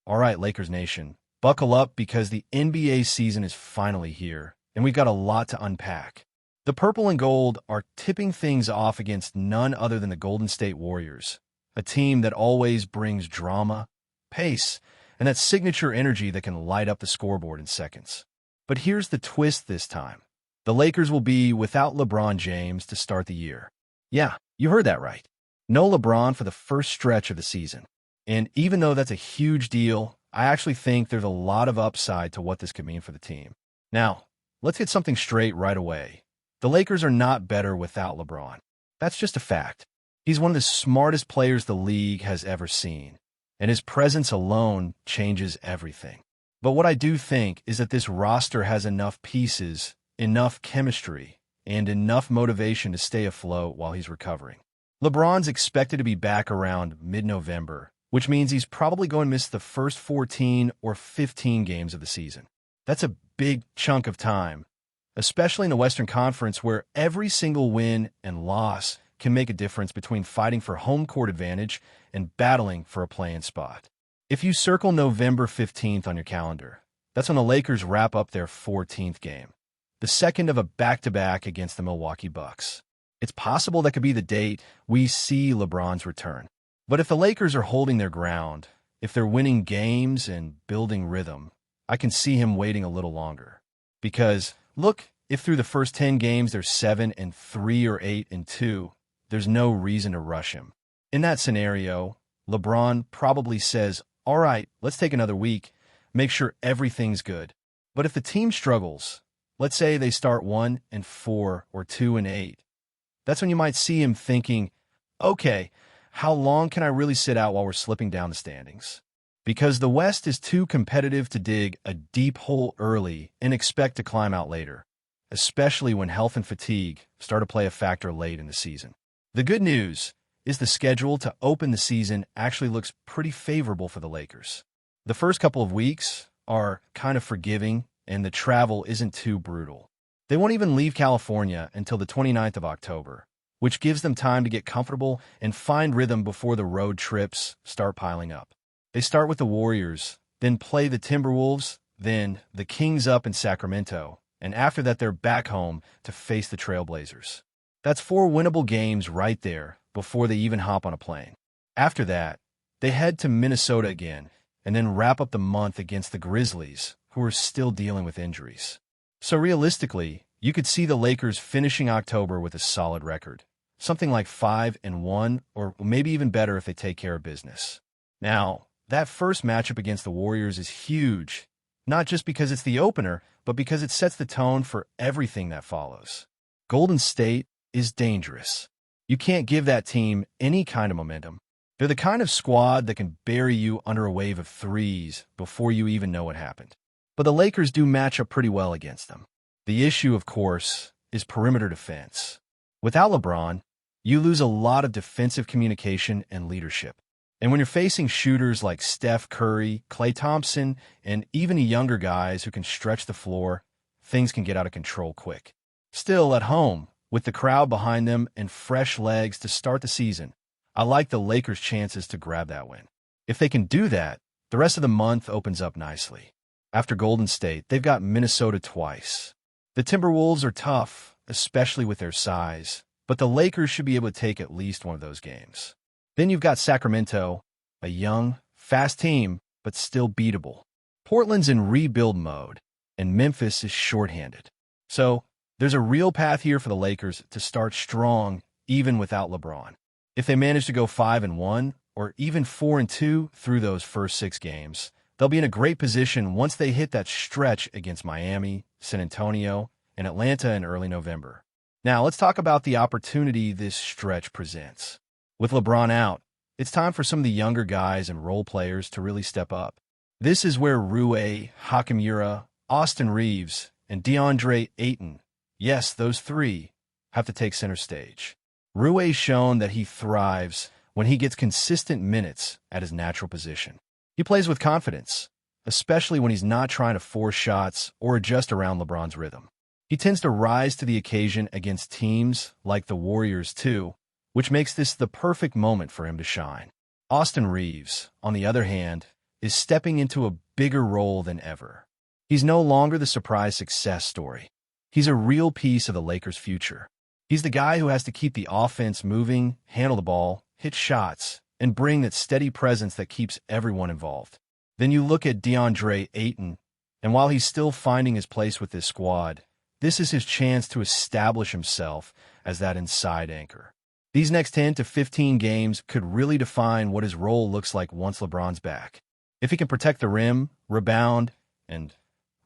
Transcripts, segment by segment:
All right, Lakers Nation, buckle up because the NBA season is finally here, and we've got a lot to unpack. The purple and gold are tipping things off against none other than the Golden State Warriors, a team that always brings drama, pace, and that signature energy that can light up the scoreboard in seconds. But here's the twist this time. The Lakers will be without LeBron James to start the year. Yeah, you heard that right. No LeBron for the first stretch of the season. And even though that's a huge deal, I actually think there's a lot of upside to what this could mean for the team. Now, let's get something straight right away. The Lakers are not better without LeBron. That's just a fact. He's one of the smartest players the league has ever seen, and his presence alone changes everything. But what I do think is that this roster has enough pieces, enough chemistry, and enough motivation to stay afloat while he's recovering. LeBron's expected to be back around mid-November, which means he's probably going to miss the first 14 or 15 games of the season. That's a big chunk of time, especially in the Western Conference where every single win and loss can make a difference between fighting for home court advantage and battling for a play-in spot. If you circle November 15th on your calendar, that's when the Lakers wrap up their 14th game, the second of a back-to-back against the Milwaukee Bucks. It's possible that could be the date we see LeBron's return. But if the Lakers are holding their ground, if they're winning games and building rhythm, I can see him waiting a little longer. Because, look, if through the first 10 games they're 7-3 or 8-2, there's no reason to rush him. In that scenario, LeBron probably says, all right, let's take another week, make sure everything's good. But if the team struggles, let's say they start 1-4 or 2-8, that's when you might see him thinking, okay, how long can I really sit out while we're slipping down the standings? Because the West is too competitive to dig a deep hole early and expect to climb out later, especially when health and fatigue start to play a factor late in the season. The good news is the schedule to open the season actually looks pretty favorable for the Lakers. The first couple of weeks are kind of forgiving, and the travel isn't too brutal. They won't even leave California until the 29th of October, which gives them time to get comfortable and find rhythm before the road trips start piling up. They start with the Warriors, then play the Timberwolves, then the Kings up in Sacramento, and after that they're back home to face the Trailblazers. That's 4 winnable games right there before they even hop on a plane. After that, they head to Minnesota again, and then wrap up the month against the Grizzlies, who are still dealing with injuries. So realistically, you could see the Lakers finishing October with a solid record. Something like 5-1, or maybe even better if they take care of business. Now, that first matchup against the Warriors is huge, not just because it's the opener, but because it sets the tone for everything that follows. Golden State is dangerous. You can't give that team any kind of momentum. They're the kind of squad that can bury you under a wave of threes before you even know what happened. But the Lakers do match up pretty well against them. The issue, of course, is perimeter defense. Without LeBron, you lose a lot of defensive communication and leadership. And when you're facing shooters like Steph Curry, Klay Thompson, and even younger guys who can stretch the floor, things can get out of control quick. Still, at home, with the crowd behind them and fresh legs to start the season, I like the Lakers' chances to grab that win. If they can do that, the rest of the month opens up nicely. After Golden State, they've got Minnesota twice. The Timberwolves are tough, especially with their size, but the Lakers should be able to take at least one of those games. Then you've got Sacramento, a young, fast team, but still beatable. Portland's in rebuild mode, and Memphis is shorthanded. So there's a real path here for the Lakers to start strong, even without LeBron. If they manage to go 5-1, or even 4-2 through those first 6 games, they'll be in a great position once they hit that stretch against Miami, San Antonio, and Atlanta in early November. Now, let's talk about the opportunity this stretch presents. With LeBron out, it's time for some of the younger guys and role players to really step up. This is where Rui Hachimura, Austin Reeves, and DeAndre Ayton, yes, those 3, have to take center stage. Rui's shown that he thrives when he gets consistent minutes at his natural position. He plays with confidence, especially when he's not trying to force shots or adjust around LeBron's rhythm. He tends to rise to the occasion against teams like the Warriors too, which makes this the perfect moment for him to shine. Austin Reeves, on the other hand, is stepping into a bigger role than ever. He's no longer the surprise success story. He's a real piece of the Lakers' future. He's the guy who has to keep the offense moving, handle the ball, hit shots, and bring that steady presence that keeps everyone involved. Then you look at DeAndre Ayton, and while he's still finding his place with this squad, this is his chance to establish himself as that inside anchor. These next 10 to 15 games could really define what his role looks like once LeBron's back. If he can protect the rim, rebound, and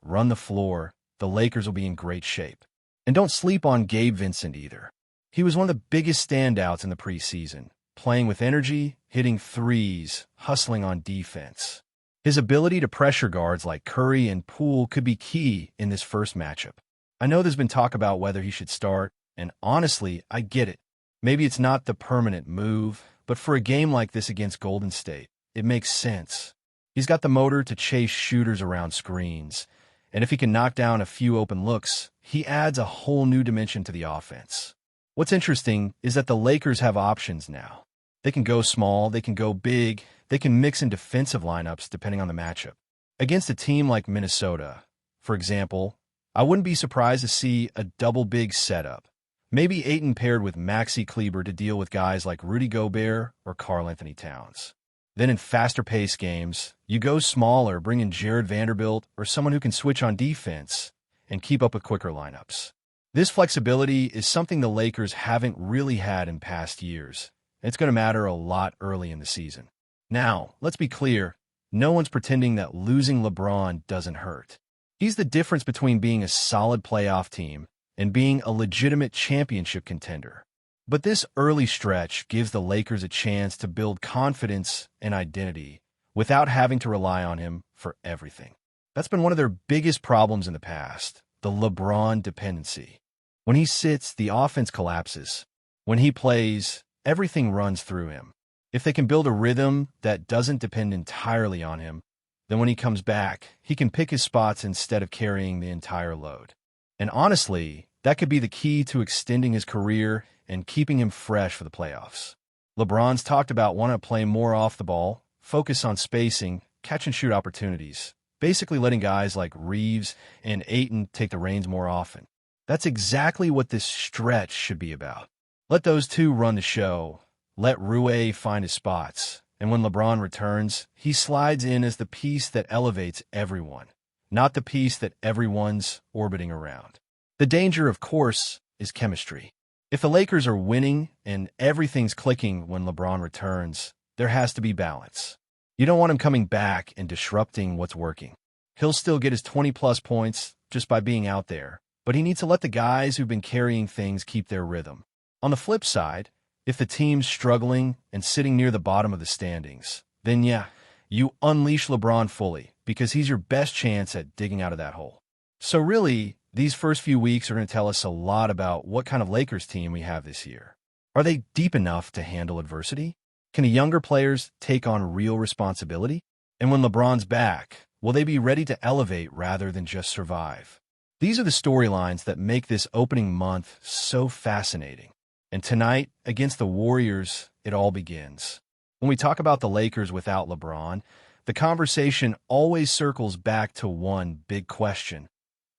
run the floor, the Lakers will be in great shape. And don't sleep on Gabe Vincent either. He was one of the biggest standouts in the preseason, playing with energy, hitting threes, hustling on defense. His ability to pressure guards like Curry and Poole could be key in this first matchup. I know there's been talk about whether he should start, and honestly, I get it. Maybe it's not the permanent move, but for a game like this against Golden State, it makes sense. He's got the motor to chase shooters around screens, and if he can knock down a few open looks, he adds a whole new dimension to the offense. What's interesting is that the Lakers have options now. They can go small, they can go big, they can mix in defensive lineups depending on the matchup. Against a team like Minnesota, for example, I wouldn't be surprised to see a double big setup. Maybe Ayton paired with Maxi Kleber to deal with guys like Rudy Gobert or Karl Anthony Towns. Then in faster-paced games, you go smaller, bring in Jared Vanderbilt or someone who can switch on defense and keep up with quicker lineups. This flexibility is something the Lakers haven't really had in past years. It's going to matter a lot early in the season. Now, let's be clear, no one's pretending that losing LeBron doesn't hurt. He's the difference between being a solid playoff team and being a legitimate championship contender. But this early stretch gives the Lakers a chance to build confidence and identity without having to rely on him for everything. That's been one of their biggest problems in the past, the LeBron dependency. When he sits, the offense collapses. When he plays, everything runs through him. If they can build a rhythm that doesn't depend entirely on him, then when he comes back, he can pick his spots instead of carrying the entire load. And honestly, that could be the key to extending his career and keeping him fresh for the playoffs. LeBron's talked about wanting to play more off the ball, focus on spacing, catch and shoot opportunities, basically letting guys like Reeves and Ayton take the reins more often. That's exactly what this stretch should be about. Let those two run the show. Let Rui find his spots. And when LeBron returns, he slides in as the piece that elevates everyone, not the piece that everyone's orbiting around. The danger, of course, is chemistry. If the Lakers are winning and everything's clicking when LeBron returns, there has to be balance. You don't want him coming back and disrupting what's working. He'll still get his 20-plus points just by being out there, but he needs to let the guys who've been carrying things keep their rhythm. On the flip side, if the team's struggling and sitting near the bottom of the standings, then yeah, you unleash LeBron fully because he's your best chance at digging out of that hole. So really, these first few weeks are going to tell us a lot about what kind of Lakers team we have this year. Are they deep enough to handle adversity? Can the younger players take on real responsibility? And when LeBron's back, will they be ready to elevate rather than just survive? These are the storylines that make this opening month so fascinating. And tonight, against the Warriors, it all begins. When we talk about the Lakers without LeBron, the conversation always circles back to one big question.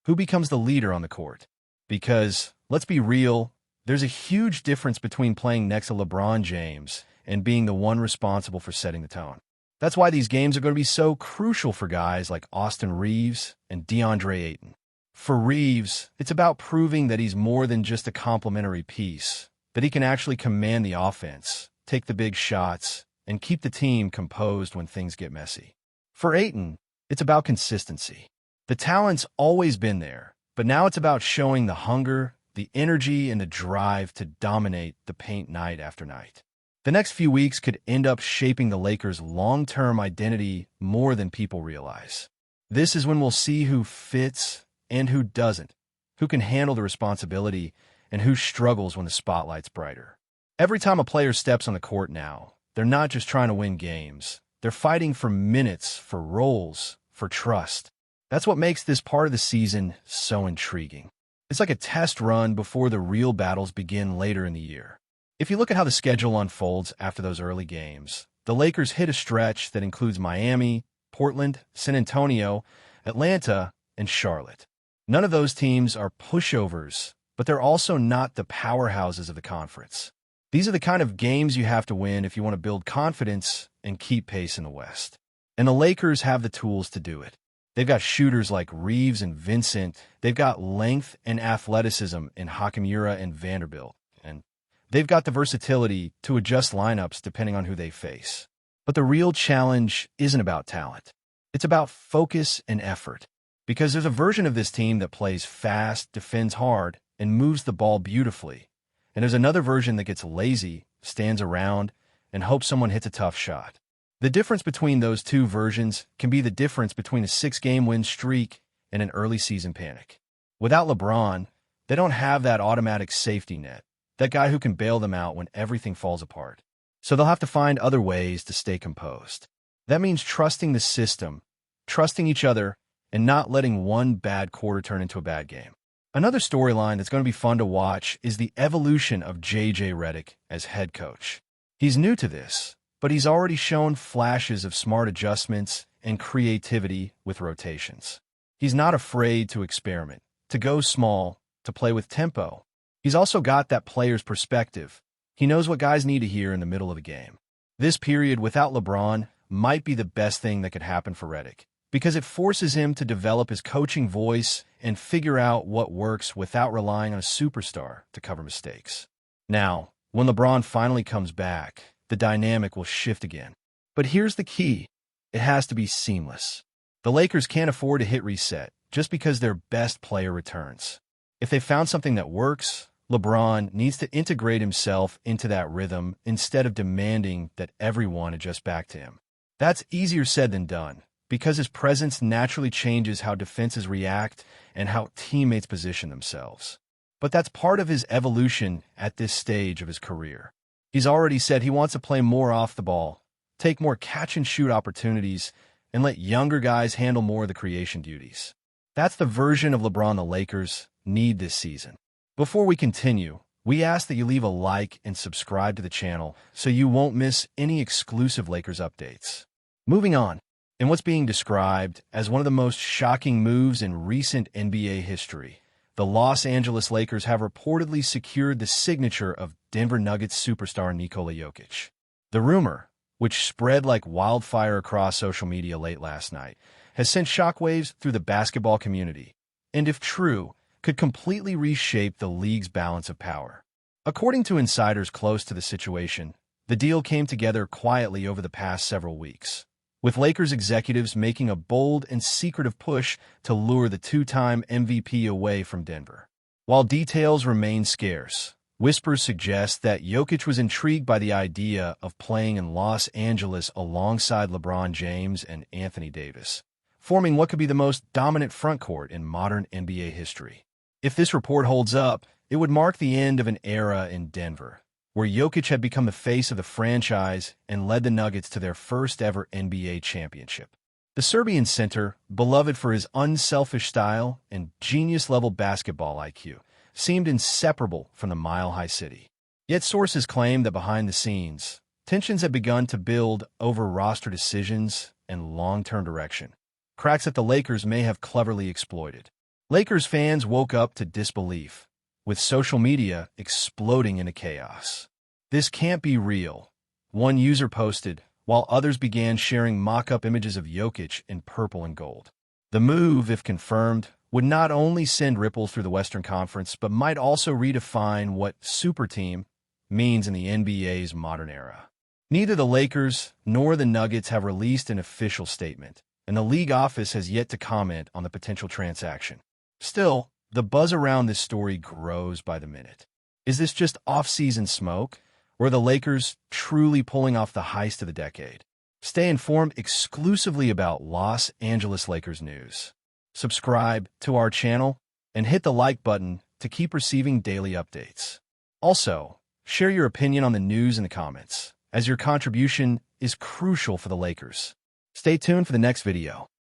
Who becomes the leader on the court? Because, let's be real, there's a huge difference between playing next to LeBron James and being the one responsible for setting the tone. That's why these games are going to be so crucial for guys like Austin Reeves and DeAndre Ayton. For Reeves, it's about proving that he's more than just a complementary piece, that he can actually command the offense, take the big shots, and keep the team composed when things get messy. For Ayton, it's about consistency. The talent's always been there, but now it's about showing the hunger, the energy, and the drive to dominate the paint night after night. The next few weeks could end up shaping the Lakers' long-term identity more than people realize. This is when we'll see who fits and who doesn't, who can handle the responsibility, and who struggles when the spotlight's brighter. Every time a player steps on the court now, they're not just trying to win games. They're fighting for minutes, for roles, for trust. That's what makes this part of the season so intriguing. It's like a test run before the real battles begin later in the year. If you look at how the schedule unfolds after those early games, the Lakers hit a stretch that includes Miami, Portland, San Antonio, Atlanta, and Charlotte. None of those teams are pushovers, but they're also not the powerhouses of the conference. These are the kind of games you have to win if you want to build confidence and keep pace in the West. And the Lakers have the tools to do it. They've got shooters like Reeves and Vincent. They've got length and athleticism in Hachimura and Vanderbilt. And they've got the versatility to adjust lineups depending on who they face. But the real challenge isn't about talent. It's about focus and effort. Because there's a version of this team that plays fast, defends hard, and moves the ball beautifully. And there's another version that gets lazy, stands around, and hopes someone hits a tough shot. The difference between those two versions can be the difference between a 6-game win streak and an early season panic. Without LeBron, they don't have that automatic safety net, that guy who can bail them out when everything falls apart. So they'll have to find other ways to stay composed. That means trusting the system, trusting each other, and not letting one bad quarter turn into a bad game. Another storyline that's going to be fun to watch is the evolution of J.J. Redick as head coach. He's new to this, but he's already shown flashes of smart adjustments and creativity with rotations. He's not afraid to experiment, to go small, to play with tempo. He's also got that player's perspective. He knows what guys need to hear in the middle of the game. This period without LeBron might be the best thing that could happen for Redick, because it forces him to develop his coaching voice and figure out what works without relying on a superstar to cover mistakes. Now, when LeBron finally comes back, the dynamic will shift again. But here's the key. It has to be seamless. The Lakers can't afford to hit reset just because their best player returns. If they found something that works, LeBron needs to integrate himself into that rhythm instead of demanding that everyone adjust back to him. That's easier said than done, because his presence naturally changes how defenses react and how teammates position themselves. But that's part of his evolution at this stage of his career. He's already said he wants to play more off the ball, take more catch-and-shoot opportunities, and let younger guys handle more of the creation duties. That's the version of LeBron the Lakers need this season. Before we continue, we ask that you leave a like and subscribe to the channel so you won't miss any exclusive Lakers updates. Moving on. In what's being described as one of the most shocking moves in recent NBA history, the Los Angeles Lakers have reportedly secured the signature of Denver Nuggets superstar Nikola Jokic. The rumor, which spread like wildfire across social media late last night, has sent shockwaves through the basketball community, and if true, could completely reshape the league's balance of power. According to insiders close to the situation, the deal came together quietly over the past several weeks, with Lakers executives making a bold and secretive push to lure the two-time MVP away from Denver. While details remain scarce, whispers suggest that Jokic was intrigued by the idea of playing in Los Angeles alongside LeBron James and Anthony Davis, forming what could be the most dominant frontcourt in modern NBA history. If this report holds up, it would mark the end of an era in Denver, where Jokic had become the face of the franchise and led the Nuggets to their first-ever NBA championship. The Serbian center, beloved for his unselfish style and genius-level basketball IQ, seemed inseparable from the mile-high city. Yet sources claim that behind the scenes, tensions had begun to build over roster decisions and long-term direction, cracks that the Lakers may have cleverly exploited. Lakers fans woke up to disbelief, with social media exploding into chaos. "This can't be real," one user posted, while others began sharing mock-up images of Jokic in purple and gold. The move, if confirmed, would not only send ripples through the Western Conference, but might also redefine what super team means in the NBA's modern era. Neither the Lakers nor the Nuggets have released an official statement, and the league office has yet to comment on the potential transaction. Still, the buzz around this story grows by the minute. Is this just off-season smoke, or are the Lakers truly pulling off the heist of the decade? Stay informed exclusively about Los Angeles Lakers news. Subscribe to our channel and hit the like button to keep receiving daily updates. Also, share your opinion on the news in the comments, as your contribution is crucial for the Lakers. Stay tuned for the next video.